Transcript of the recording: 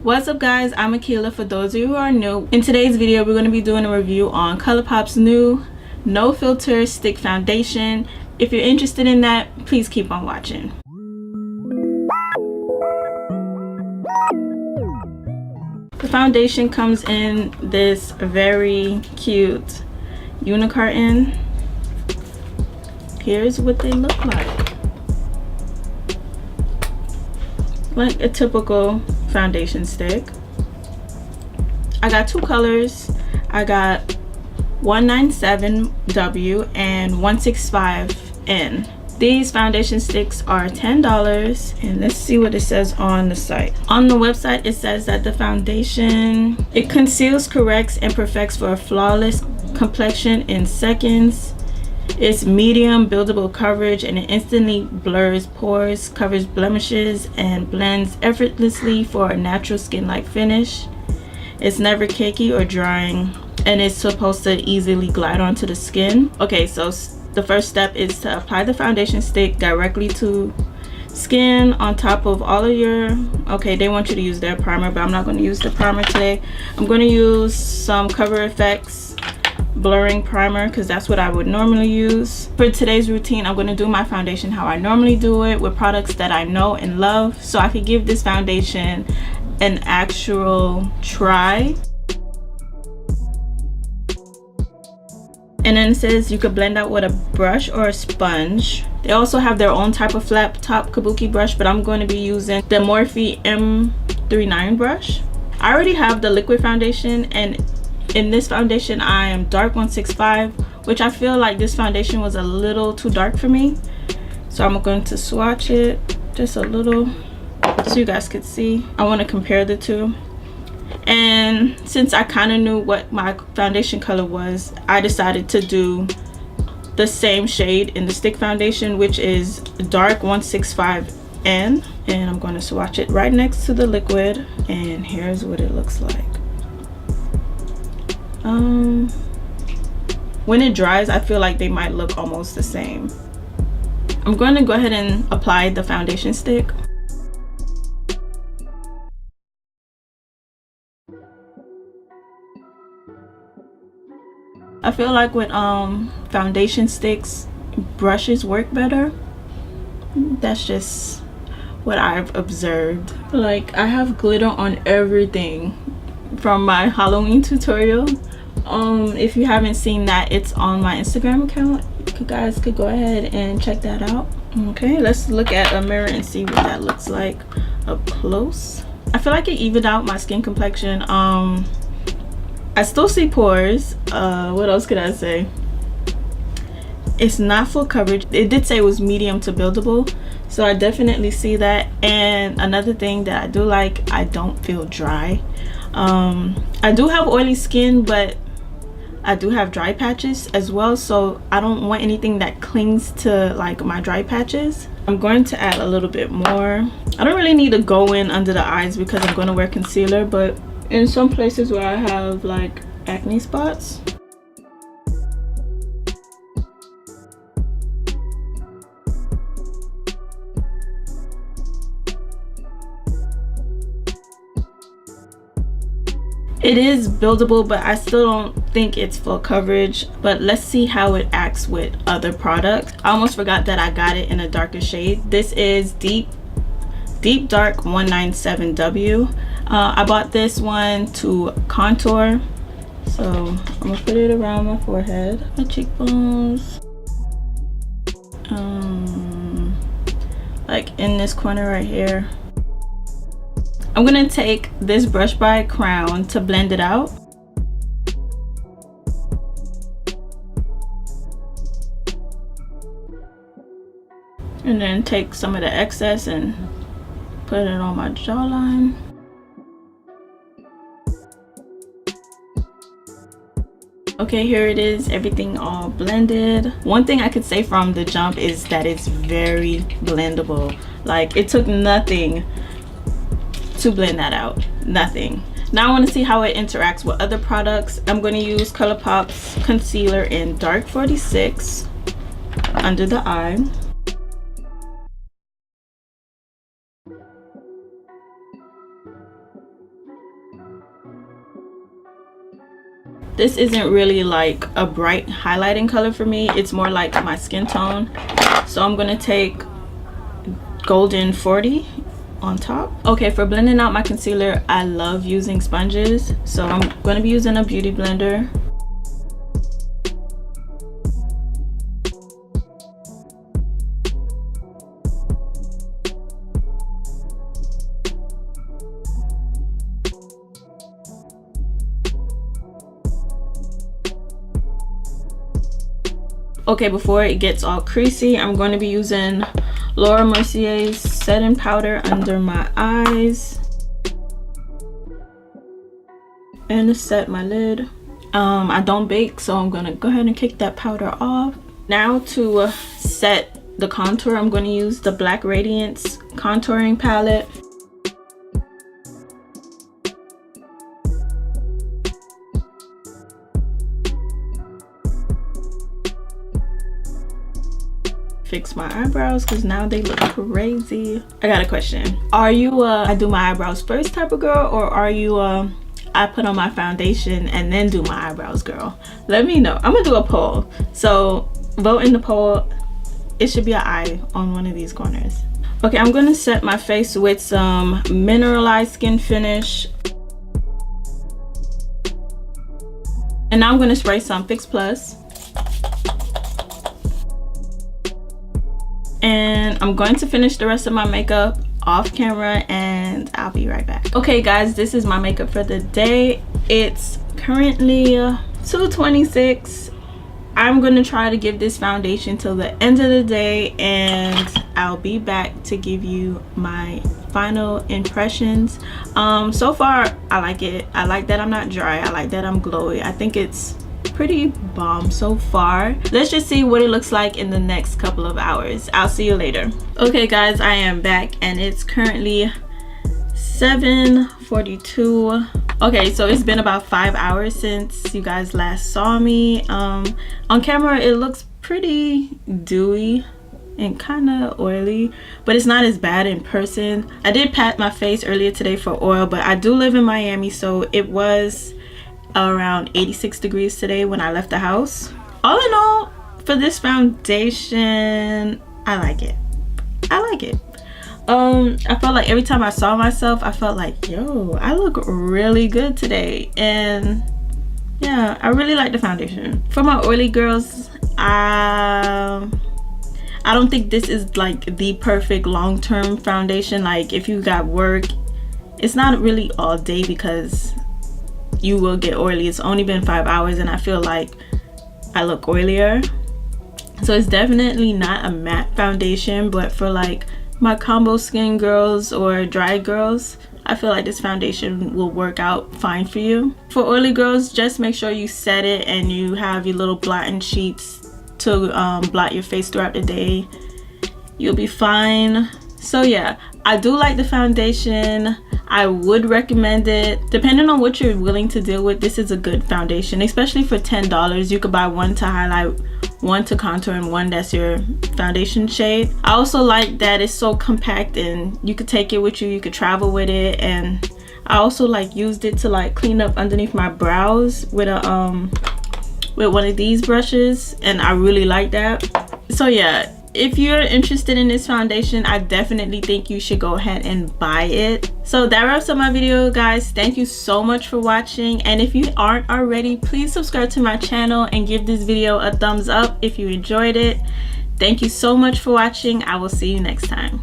What's up guys, I'm Akila. For those of you who are new, in today's video we're going to be doing a review on Colourpop's new no filter stick foundation. If you're interested in that, please keep on watching. The foundation comes in this very cute unicarton. Here's what they look like a typical foundation stick. I got two colors. I got 197W and 165N. These foundation sticks are $10, and let's see what it says on the site. On the website it says that the foundation, it conceals, corrects, and perfects for a flawless complexion in seconds. It's medium buildable coverage, and it instantly blurs pores, covers blemishes, and blends effortlessly for a natural skin-like finish. It's never cakey or drying, and it's supposed to easily glide onto the skin. Okay, so the first step is to apply the foundation stick directly to skin on top of all of your, okay, they want you to use their primer, but I'm not going to use the primer today. I'm going to use some Cover FX blurring primer because that's what I would normally use. For today's routine, I'm going to do my foundation how I normally do it, with products that I know and love, so I could give this foundation an actual try. And then it says you could blend out with a brush or a sponge. They also have their own type of flat top kabuki brush, but I'm going to be using the Morphe M39 brush. I already have the liquid foundation, and in this foundation I am dark 165, which I feel like this foundation was a little too dark for me, so I'm going to swatch it just a little so you guys could see. I want to compare the two, and since I kind of knew what my foundation color was, I decided to do the same shade in the stick foundation, which is dark 165N, and I'm going to swatch it right next to the liquid, and here's what it looks like. When it dries, I feel like they might look almost the same. I'm going to go ahead and apply the foundation stick. I feel like with foundation sticks, brushes work better. That's just what I've observed. Like, I have glitter on everything from my Halloween tutorial. If you haven't seen that, it's on my Instagram account. You guys could go ahead and check that out. Okay, let's look at a mirror and see what that looks like up close. I feel like it evened out my skin complexion. I still see pores. What else could I say? It's not full coverage. It did say it was medium to buildable, so I definitely see that. And another thing that I do like, I don't feel dry. I do have oily skin, but I do have dry patches as well, so I don't want anything that clings to like my dry patches. I'm going to add a little bit more. I don't really need to go in under the eyes because I'm going to wear concealer, but in some places where I have like acne spots, it is buildable, but I still don't think it's full coverage. But let's see how it acts with other products. I almost forgot that I got it in a darker shade. This is deep dark 197W. I bought this one to contour, so I'm gonna put it around my forehead, my cheekbones, like in this corner right here. I'm gonna take this brush by Crayon to blend it out. And then take some of the excess and put it on my jawline. Okay, here it is, everything all blended. One thing I could say from the jump is that it's very blendable. Like, it took nothing to blend that out, nothing. Now I want to see how it interacts with other products. I'm going to use Colourpop's concealer in dark 46 under the eye. This isn't really like a bright highlighting color for me. It's more like my skin tone. So I'm gonna take Golden 40 on top. Okay, for blending out my concealer, I love using sponges. So I'm gonna be using a beauty blender. Okay, before it gets all creasy, I'm going to be using Laura Mercier's setting powder under my eyes and to set my lid. I don't bake, so I'm gonna go ahead and kick that powder off. Now to set the contour, I'm going to use the Black Radiance contouring palette. Fix my eyebrows because now they look crazy. I got a question. Are you I do my eyebrows first type of girl, or are you I put on my foundation and then do my eyebrows girl? Let me know. I'm gonna do a poll, so vote in the poll. It should be an eye on one of these corners. Okay, I'm gonna set my face with some mineralized skin finish, and now I'm gonna spray some Fix Plus. And I'm going to finish the rest of my makeup off camera and I'll be right back. Okay guys, this is my makeup for the day. It's currently 2:26. I'm gonna try to give this foundation till the end of the day and I'll be back to give you my final impressions. So far I like it. I like that I'm not dry. I like that I'm glowy. I think it's pretty bomb so far. Let's just see what it looks like in the next couple of hours. I'll see you later. Okay guys, I am back and it's currently 7:42. Okay, so it's been about 5 hours since you guys last saw me. On camera it looks pretty dewy and kind of oily, but it's not as bad in person. I did pat my face earlier today for oil, but I do live in Miami, so it was around 86 degrees today when I left the house. All in all, for this foundation, I like it. I like it. I felt like every time I saw myself, I felt like, yo, I look really good today. And yeah, I really like the foundation. For my oily girls, I don't think this is like the perfect long-term foundation. Like if you got work, it's not really all day because you will get oily. It's only been 5 hours and I feel like I look oilier. So it's definitely not a matte foundation, but for like my combo skin girls or dry girls, I feel like this foundation will work out fine for you. For oily girls, just make sure you set it and you have your little blotting sheets to blot your face throughout the day. You'll be fine. So yeah, I do like the foundation. I would recommend it. Depending on what you're willing to deal with, this is a good foundation, especially for $10. You could buy one to highlight, one to contour, and one that's your foundation shade. I also like that it's so compact and you could take it with you, you could travel with it. And I also like used it to like clean up underneath my brows with a with one of these brushes, and I really like that. So yeah, if you're interested in this foundation, I definitely think you should go ahead and buy it. So that wraps up my video, guys. Thank you so much for watching, and if you aren't already, please subscribe to my channel and give this video a thumbs up if you enjoyed it. Thank you so much for watching. I will see you next time.